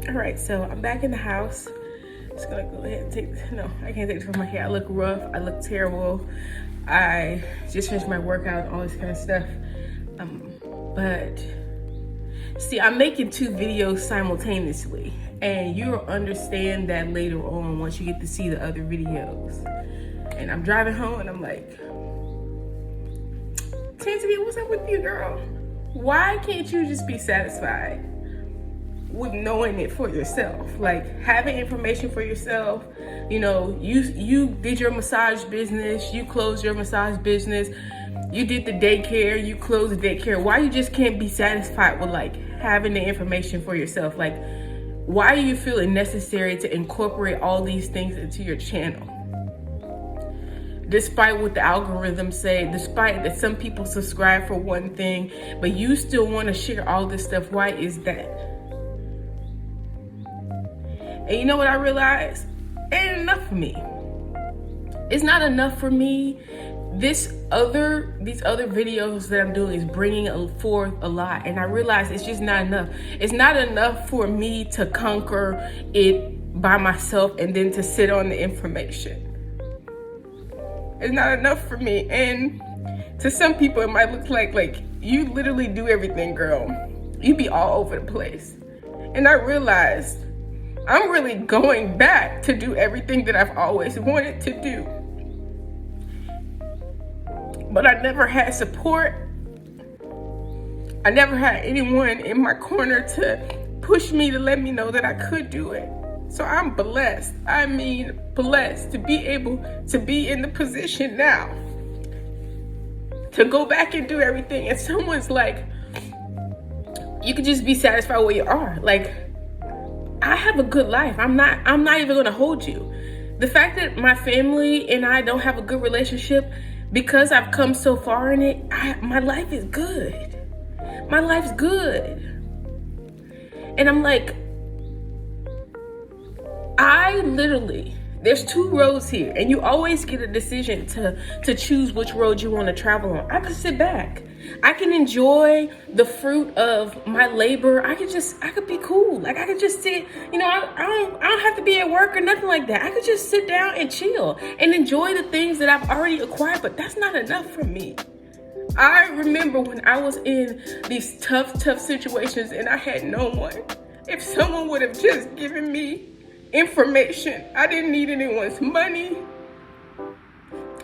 All right, so I'm back in the house. Just gonna go ahead and take this. No, I can't take this from my hair. I look rough, I look terrible. I just finished my workout, all this kind of stuff. But see, I'm making 2 videos simultaneously, and you'll understand that later on once you get to see the other videos. And I'm driving home and I'm like, Tansy, what's up with you, girl? Why can't you just be satisfied with knowing it for yourself? Like having information for yourself. You know, you did your massage business, you closed your massage business, you did the daycare, you closed the daycare. Why you just can't be satisfied with like having the information for yourself? Like, why do you feel it necessary to incorporate all these things into your channel? Despite what the algorithms say, despite that some people subscribe for one thing, but you still want to share all this stuff. Why is that? And you know what I realized? It ain't enough for me. It's not enough for me. These other videos that I'm doing is bringing forth a lot, and I realize it's just not enough. It's not enough for me to conquer it by myself and then to sit on the information. It's not enough for me. And to some people it might look like you literally do everything, girl. You be all over the place. And I realized I'm really going back to do everything that I've always wanted to do. But I never had support. I never had anyone in my corner to push me, to let me know that I could do it. So I'm blessed. I mean, blessed to be able to be in the position now to go back and do everything. And someone's like, you could just be satisfied where you are. Like, I have a good life. I'm not even gonna hold you. The fact that my family and I don't have a good relationship, because I've come so far in it, my life is good. My life's good. And I'm like, there's 2 roads here, and you always get a decision to choose which road you want to travel on. I could sit back. I can enjoy the fruit of my labor. I could be cool. Like, I could just sit, you know, I don't have to be at work or nothing like that. I could just sit down and chill and enjoy the things that I've already acquired, but that's not enough for me. I remember when I was in these tough situations and I had no one. If someone would have just given me information, I didn't need anyone's money.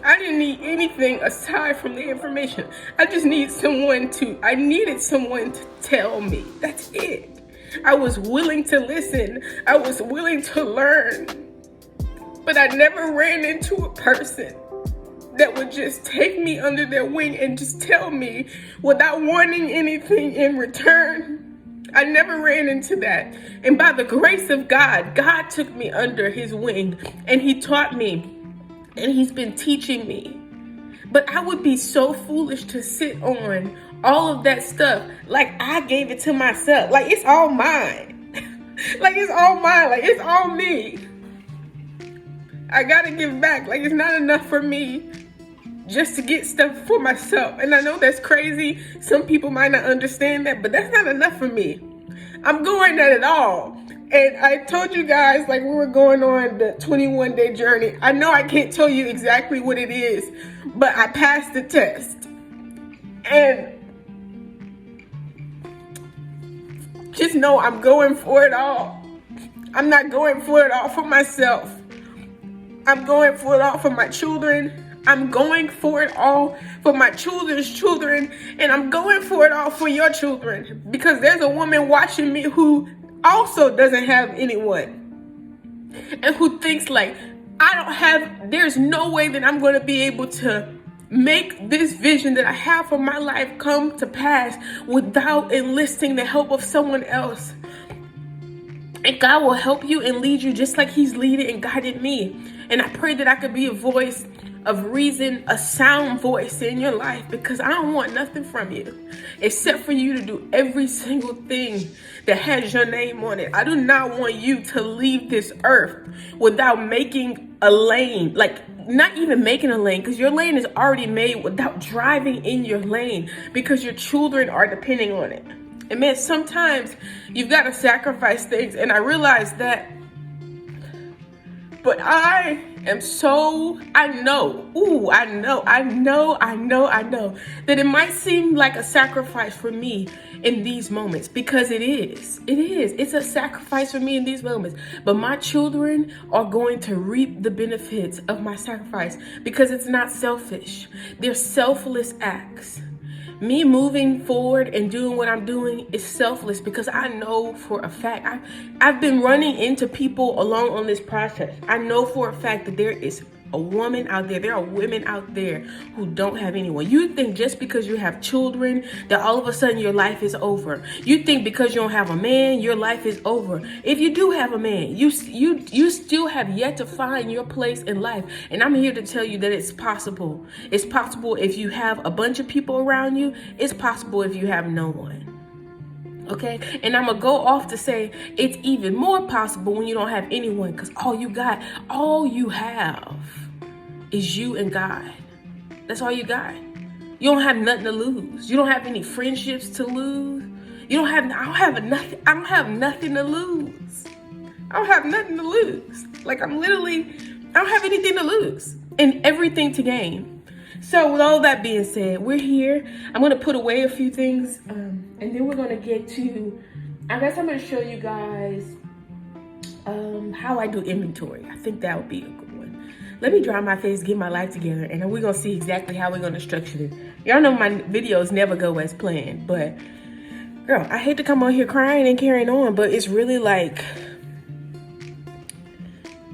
I didn't need anything aside from the information. I needed someone to tell me. That's it. I was willing to listen. I was willing to learn. But I never ran into a person that would just take me under their wing and just tell me without wanting anything in return. I never ran into that. And by the grace of God, God took me under his wing and he taught me and he's been teaching me. But I would be so foolish to sit on all of that stuff like I gave it to myself. Like, it's all mine. Like, it's all mine. Like, it's all me. I gotta give back. Like, it's not enough for me just to get stuff for myself. And I know that's crazy. Some people might not understand that, but that's not enough for me. I'm going at it all. And I told you guys, like, we were going on the 21-day journey. I know I can't tell you exactly what it is, but I passed the test. And just know I'm going for it all. I'm not going for it all for myself. I'm going for it all for my children. I'm going for it all for my children's children, and I'm going for it all for your children, because there's a woman watching me who also doesn't have anyone and who thinks like, there's no way that I'm going to be able to make this vision that I have for my life come to pass without enlisting the help of someone else. And God will help you and lead you just like he's leading and guiding me. And I pray that I could be a voice of reason, a sound voice in your life, because I don't want nothing from you except for you to do every single thing that has your name on it. I do not want you to leave this earth without making a lane, like not even making a lane, because your lane is already made, without driving in your lane because your children are depending on it. And man, sometimes you've got to sacrifice things. And I realized that. But I am so, I know that it might seem like a sacrifice for me in these moments, because it is. It's a sacrifice for me in these moments. But my children are going to reap the benefits of my sacrifice, because it's not selfish. They're selfless acts. Me moving forward and doing what I'm doing is selfless, because I know for a fact, I've been running into people along on this process. I know for a fact that there is a woman out there, there are women out there who don't have anyone. You think just because you have children that all of a sudden your life is over. You think because you don't have a man, your life is over. If you do have a man, you still have yet to find your place in life. And I'm here to tell you that it's possible. It's possible if you have a bunch of people around you. It's possible if you have no one. Okay, and I'm gonna go off to say it's even more possible when you don't have anyone, because all you have is you and God. That's all you got. You don't have nothing to lose. You don't have any friendships to lose. I don't have nothing to lose. I don't have nothing to lose. Like I don't have anything to lose and everything to gain. So with all that being said, we're here. I'm going to put away a few things, and then we're going to get to, I guess I'm going to show you guys how I do inventory. I think that would be a good one. Let me dry my face, get my life together, and then we're going to see exactly how we're going to structure it. Y'all know my videos never go as planned, but girl, I hate to come on here crying and carrying on, but it's really like,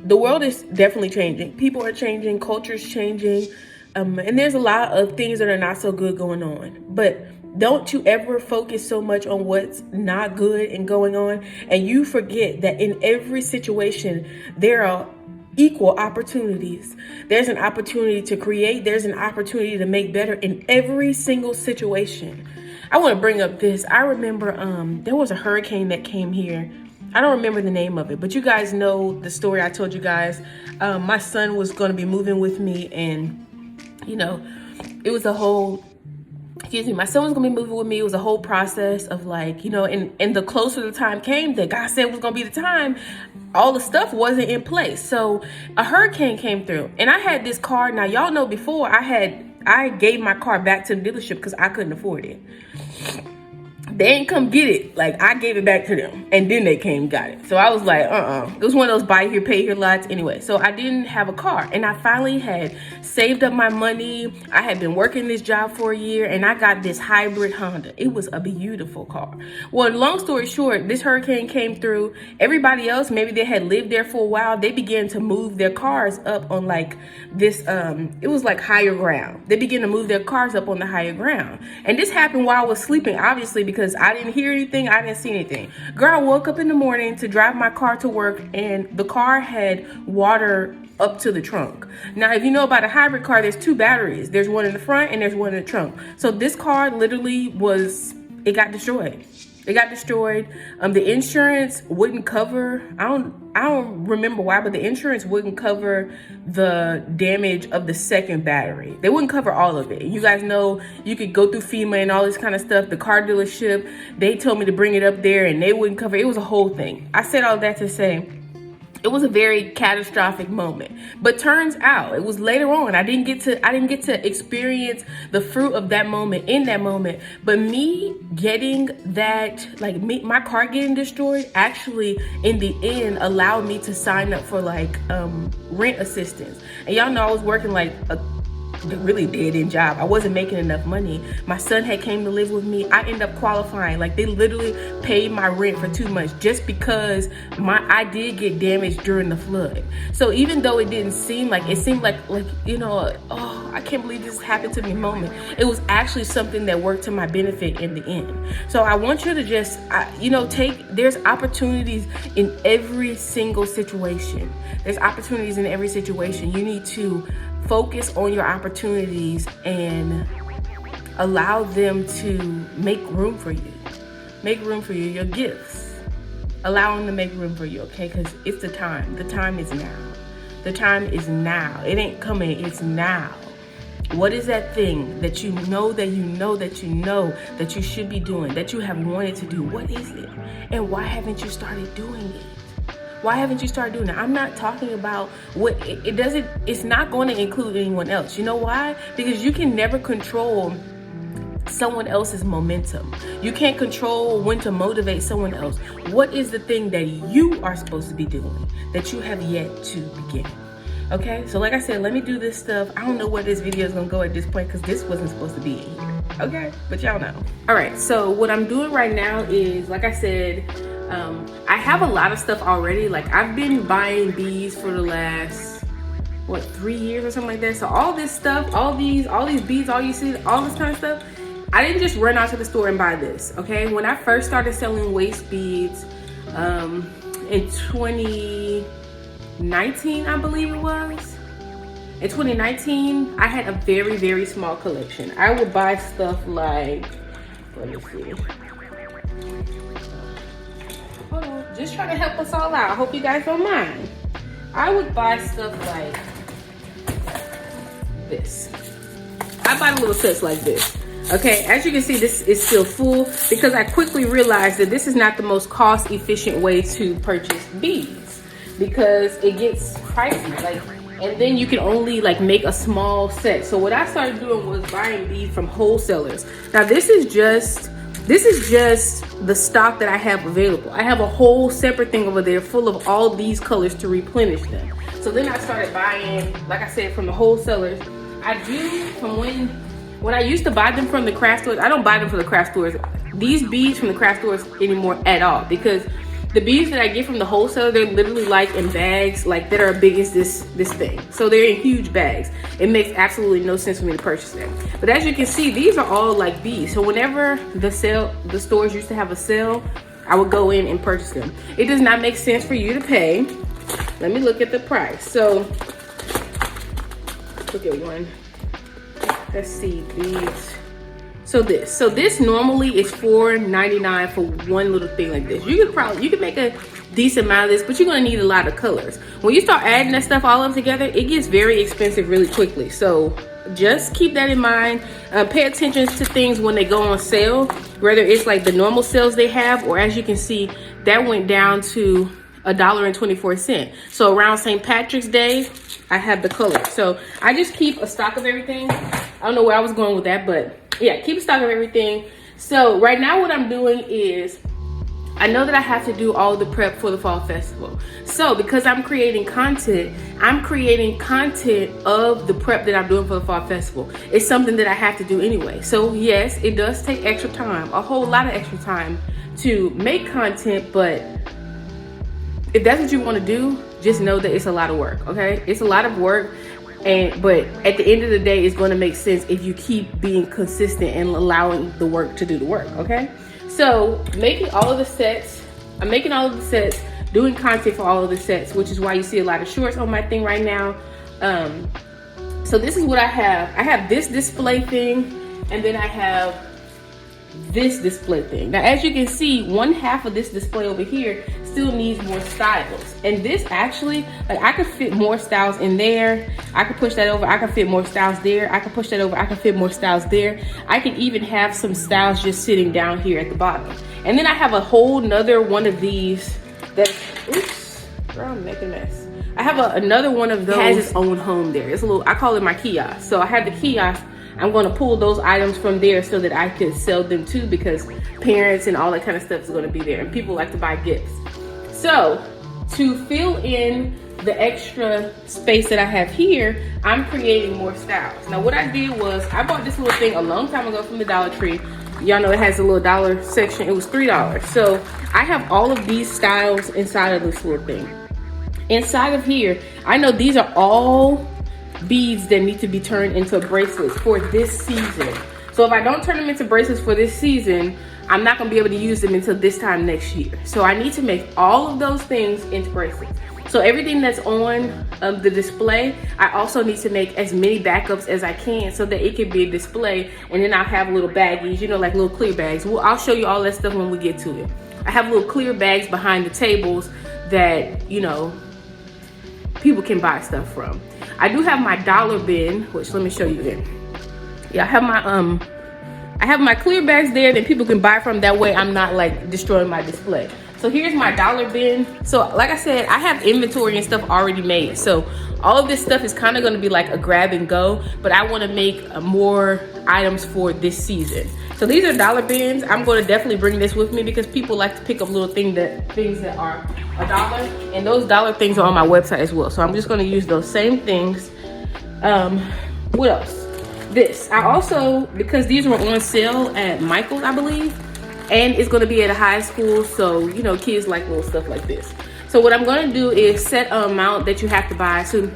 the world is definitely changing. People are changing, culture's changing. And there's a lot of things that are not so good going on. But don't you ever focus so much on what's not good and going on, and you forget that in every situation, there are equal opportunities. There's an opportunity to create. There's an opportunity to make better in every single situation. I want to bring up this. I remember there was a hurricane that came here. I don't remember the name of it, but you guys know the story I told you guys. My son was going to be moving with me, and you know, it was a whole, my son was gonna be moving with me. It was a whole process of like, you know, and the closer the time came that God said was gonna be the time, all the stuff wasn't in place. So a hurricane came through, and I had this car. Now y'all know before I gave my car back to the dealership because I couldn't afford it. They ain't come get it. Like, I gave it back to them, and then they came and got it. So I was like, It was one of those buy here, pay here lots. Anyway, so I didn't have a car, and I finally had saved up my money. I had been working this job for a year, and I got this hybrid Honda. It was a beautiful car. Well, long story short, this hurricane came through. Everybody else, maybe they had lived there for a while, they began to move their cars up on like this, it was like higher ground. They began to move their cars up on the higher ground. And this happened while I was sleeping, obviously, because I didn't hear anything, I didn't see anything. Girl, I woke up in the morning to drive my car to work, and the car had water up to the trunk. Now, if you know about a hybrid car, there's two batteries. There's one in the front and there's one in the trunk. So this car literally it got destroyed. It got destroyed. The insurance wouldn't cover, I don't remember why, but the insurance wouldn't cover the damage of the second battery. They wouldn't cover all of it. You guys know you could go through FEMA and all this kind of stuff. The car dealership, they told me to bring it up there and they wouldn't cover it. It was a whole thing. I said all that to say, it was a very catastrophic moment, but turns out it was later on. I didn't get to experience the fruit of that moment in that moment. But me getting that, like my car getting destroyed, actually in the end allowed me to sign up for like rent assistance. And y'all know I was working like a really dead-end job. I wasn't making enough money. My son had came to live with me. I ended up qualifying. Like, they literally paid my rent for 2 months just because I did get damaged during the flood. So even though it didn't seem like, it seemed like you know, oh, I can't believe this happened to me moment, it was actually something that worked to my benefit in the end. So I want you to just, you know, there's opportunities in every single situation. There's opportunities in every situation. You need to focus on your opportunities and allow them to make room for you. Make room for you, your gifts. Allow them to make room for you, okay? Because it's the time. The time is now. The time is now. It ain't coming, it's now. What is that thing that you know that you know that you know that you should be doing, that you have wanted to do? What is it? And why haven't you started doing it? Why haven't you started doing it? I'm not talking about what it's not going to include anyone else. You know why? Because you can never control someone else's momentum. You can't control when to motivate someone else. What is the thing that you are supposed to be doing that you have yet to begin? Okay, so like I said, let me do this stuff. I don't know where this video is gonna go at this point because this wasn't supposed to be in here. Okay, but y'all know. All right, so what I'm doing right now is, like I said, I have a lot of stuff already. Like I've been buying beads for the last, 3 years or something like that. So all this stuff, all these beads, all you see, all this kind of stuff, I didn't just run out to the store and buy this, okay? When I first started selling waist beads in 2019, I believe it was. In 2019, I had a very, very small collection. I would buy stuff like, let me see. Hold on, just trying to help us all out. I hope you guys don't mind. I would buy stuff like this. I buy little sets like this. Okay, as you can see, this is still full because I quickly realized that this is not the most cost efficient way to purchase beads because it gets pricey, and then you can only make a small set. So what I started doing was buying beads from wholesalers. Now this is just the stock that I have available. I have a whole separate thing over there full of all these colors to replenish them. So then I started buying, like I said, from the wholesalers. I do from when I used to buy them from the craft stores. I don't buy them from the craft stores, these beads from the craft stores anymore at all, because the beads that I get from the wholesaler, they're literally in bags that are as big as this thing. So they're in huge bags. It makes absolutely no sense for me to purchase them. But as you can see, these are all beads. So whenever the stores used to have a sale, I would go in and purchase them. It does not make sense for you to pay. Let me look at the price. So look at one. Let's see, beads. So this normally is $4.99 for one little thing like this. You can make a decent amount of this, but you're gonna need a lot of colors. When you start adding that stuff all up together, it gets very expensive really quickly. So just keep that in mind. Pay attention to things when they go on sale, whether it's the normal sales they have, or as you can see, that went down to $1.24. So around St. Patrick's Day, I have the color. So I just keep a stock of everything. I don't know where I was going with that, but yeah, keep a stock of everything. So right now what I'm doing is, I know that I have to do all the prep for the fall festival. So because I'm creating content of the prep that I'm doing for the fall festival. It's something that I have to do anyway. So yes, it does take extra time, a whole lot of extra time to make content, but if that's what you want to do, just know that it's a lot of work, okay? It's a lot of work, but at the end of the day, it's going to make sense if you keep being consistent and allowing the work to do the work, okay? So I'm making all of the sets, doing content for all of the sets, which is why you see a lot of shorts on my thing right now. So this is what I have. I have this display thing, and then I have this display thing. Now, as you can see, one half of this display over here still needs more styles. And this actually, I could fit more styles in there. I could push that over, I could fit more styles there. I could push that over, I could fit more styles there. I can even have some styles just sitting down here at the bottom. And then I have a whole nother one of these that, oops, girl, I'm making a mess. I have another one of those. It has its own home there. It's a little, I call it my kiosk. So I have the kiosk. I'm going to pull those items from there so that I can sell them too, because parents and all that kind of stuff is going to be there and people like to buy gifts. So to fill in the extra space that I have here, I'm creating more styles. Now what I did was I bought this little thing a long time ago from the Dollar Tree. Y'all know it has a little dollar section. It was $3. So I have all of these styles inside of this little thing. Inside of here, I know these are all beads that need to be turned into bracelets for this season. So if I don't turn them into bracelets for this season, I'm not going to be able to use them until this time next year. So I need to make all of those things into bracelets. So everything that's on the display, I also need to make as many backups as I can so that it can be a display, and then I'll have little baggies, you know, like little clear bags. Well, I'll show you all that stuff when we get to it. I have little clear bags behind the tables that, you know, people can buy stuff from. I do have my dollar bin, which let me show you it. Yeah, I have my clear bags there that people can buy from. That way I'm not like destroying my display. So here's my dollar bin. So like I said, I have inventory and stuff already made. So all of this stuff is kind of going to be like a grab and go, but I want to make more items for this season. So these are dollar bins. I'm going to definitely bring this with me because people like to pick up little things that are $1, and those dollar things are on my website as well. So I'm just going to use those same things. What else? This, I also, because these were on sale at Michael's, I believe, and it's going to be at a high school, so you know kids like little stuff like this. So what I'm going to do is set an amount that you have to buy. So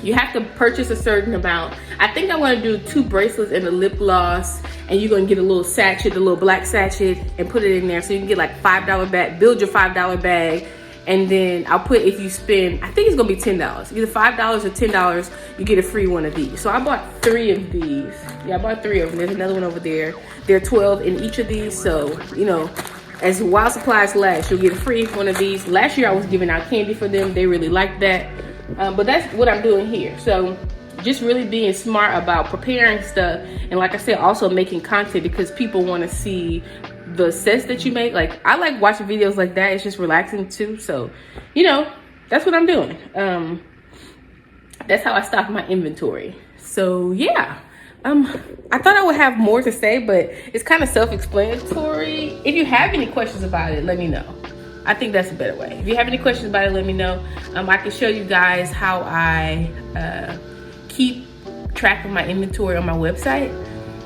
you have to purchase a certain amount. I think I want to do 2 bracelets and a lip gloss, and you're going to get a little sachet, the little black sachet, and put it in there so you can get like $5 bag, build your $5 bag. And then I'll put, if you spend, I think it's gonna be $10. Either $5 or $10, you get a free one of these. So I bought 3 of these. Yeah, I bought 3 of them. There's another one over there. There are 12 in each of these. So, you know, as while supplies last, you'll get a free one of these. Last year I was giving out candy for them. They really liked that. But that's what I'm doing here. So just really being smart about preparing stuff. And like I said, also making content because people wanna see the sets that you make. Like I like watching videos like that. It's just relaxing too. So, you know, that's what I'm doing. That's how I stock my inventory. So yeah, I thought I would have more to say, but it's kind of self-explanatory. If you have any questions about it, let me know. I think that's a better way. If you have any questions about it, let me know. I can show you guys how I keep track of my inventory on my website,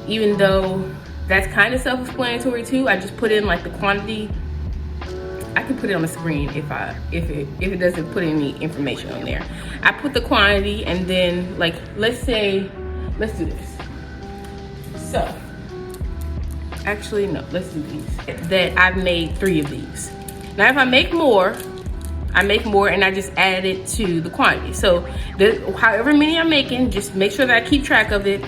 even though that's kind of self-explanatory too. I just put in like the quantity. I can put it on the screen if it doesn't put any information on there. I put the quantity, and then like let's do this. So actually no, let's do these. That I've made 3 of these. Now if I make more, and I just add it to the quantity. So however many I'm making, just make sure that I keep track of it.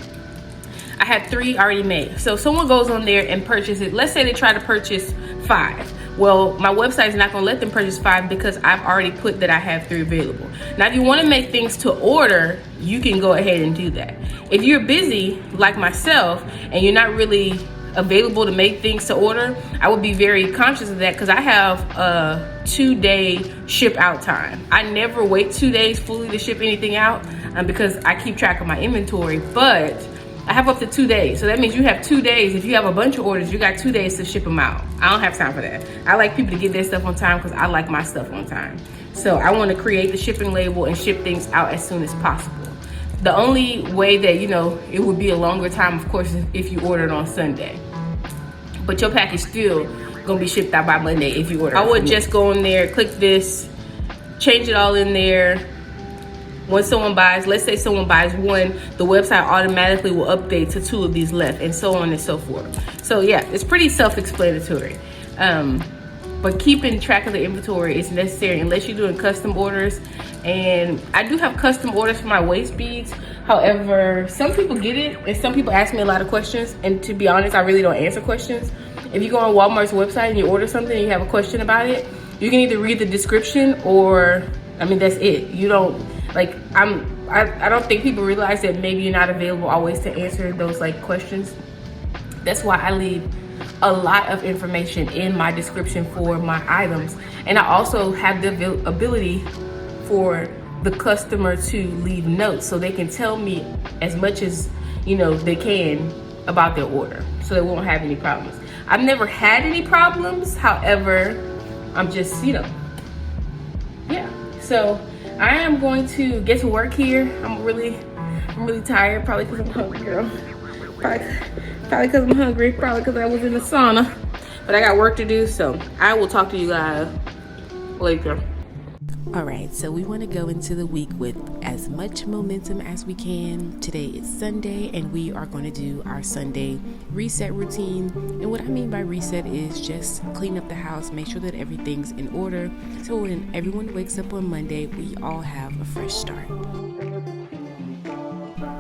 I have 3 already made. So if someone goes on there and purchases, let's say they try to purchase 5. Well, my website is not gonna let them purchase 5 because I've already put that I have 3 available. Now, if you wanna make things to order, you can go ahead and do that. If you're busy, like myself, and you're not really available to make things to order, I would be very conscious of that because I have a 2-day ship out time. I never wait 2 days fully to ship anything out because I keep track of my inventory, but I have up to 2 days. So that means you have 2 days. If you have a bunch of orders, you got 2 days to ship them out. I don't have time for that. I like people to get their stuff on time because I like my stuff on time. So I want to create the shipping label and ship things out as soon as possible. The only way that, you know, it would be a longer time, of course, if you ordered on Sunday. But your package still gonna be shipped out by Monday if you order. I would just go in there, click this, change it all in there. When someone buys, let's say someone buys 1, the website automatically will update to 2 of these left, and so on and so forth. So yeah, it's pretty self-explanatory. But keeping track of the inventory is necessary unless you're doing custom orders. And I do have custom orders for my waist beads. However, some people get it, and some people ask me a lot of questions. And to be honest, I really don't answer questions. If you go on Walmart's website and you order something and you have a question about it, you can either read the description or, I mean, that's it. You don't, like, I don't think people realize that maybe you're not available always to answer those like questions. That's why I leave a lot of information in my description for my items. And I also have the ability for the customer to leave notes so they can tell me as much as, you know, they can about their order, so they won't have any problems. I've never had any problems. However, I'm just, you know, yeah. So I am going to get to work here. I'm really tired, probably because I'm hungry, girl. Probably because I'm hungry, probably because I was in the sauna. But I got work to do, so I will talk to you guys later. All right, so we want to go into the week with as much momentum as we can. Today is Sunday, and we are going to do our Sunday reset routine. And what I mean by reset is just clean up the house, make sure that everything's in order, so when everyone wakes up on Monday, we all have a fresh start.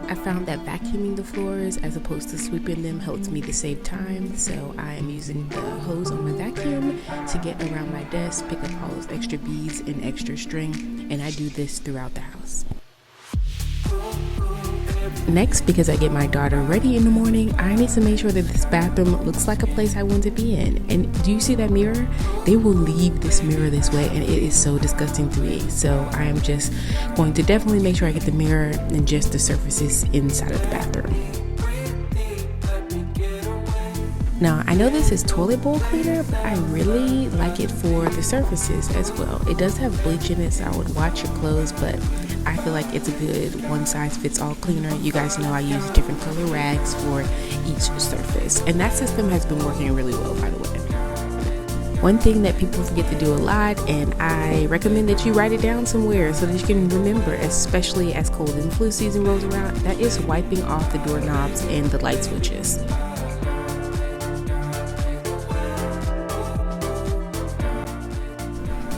I found that vacuuming the floors as opposed to sweeping them helps me to save time, so I am using the hose on my vacuum to get around my desk, pick up all those extra beads and extra string, and I do this throughout the house. Next, because I get my daughter ready in the morning, I need to make sure that this bathroom looks like a place I want to be in. And do you see that mirror? They will leave this mirror this way, and it is so disgusting to me. So I am just going to definitely make sure I get the mirror and just the surfaces inside of the bathroom. Now, I know this is toilet bowl cleaner, but I really like it for the surfaces as well. It does have bleach in it, so I would wash your clothes, but I feel like it's a good one-size-fits-all cleaner. You guys know I use different color rags for each surface, and that system has been working really well, by the way. One thing that people forget to do a lot, and I recommend that you write it down somewhere so that you can remember, especially as cold and flu season rolls around, that is wiping off the doorknobs and the light switches.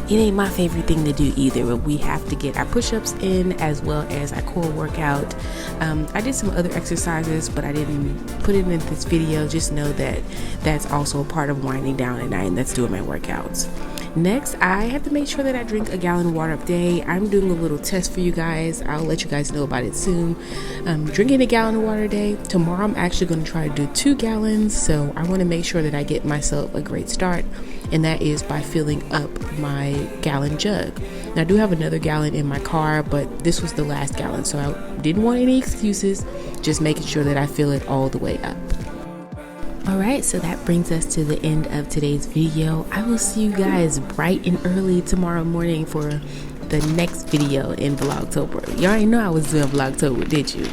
It ain't my favorite thing to do either, but we have to get our push-ups in as well as our core workout. I did some other exercises, but I didn't put it in this video. Just know that that's also a part of winding down at night, and that's doing my workouts. Next, I have to make sure that I drink a gallon of water a day. I'm doing a little test for you guys. I'll let you guys know about it soon. Drinking a gallon of water a day. Tomorrow I'm actually going to try to do 2 gallons, so I want to make sure that I get myself a great start, and that is by filling up my gallon jug. Now, I do have another gallon in my car, but this was the last gallon, so I didn't want any excuses, just making sure that I fill it all the way up. Alright, so that brings us to the end of today's video. I will see you guys bright and early tomorrow morning for the next video in Vlogtober. You already know I was doing Vlogtober, did you?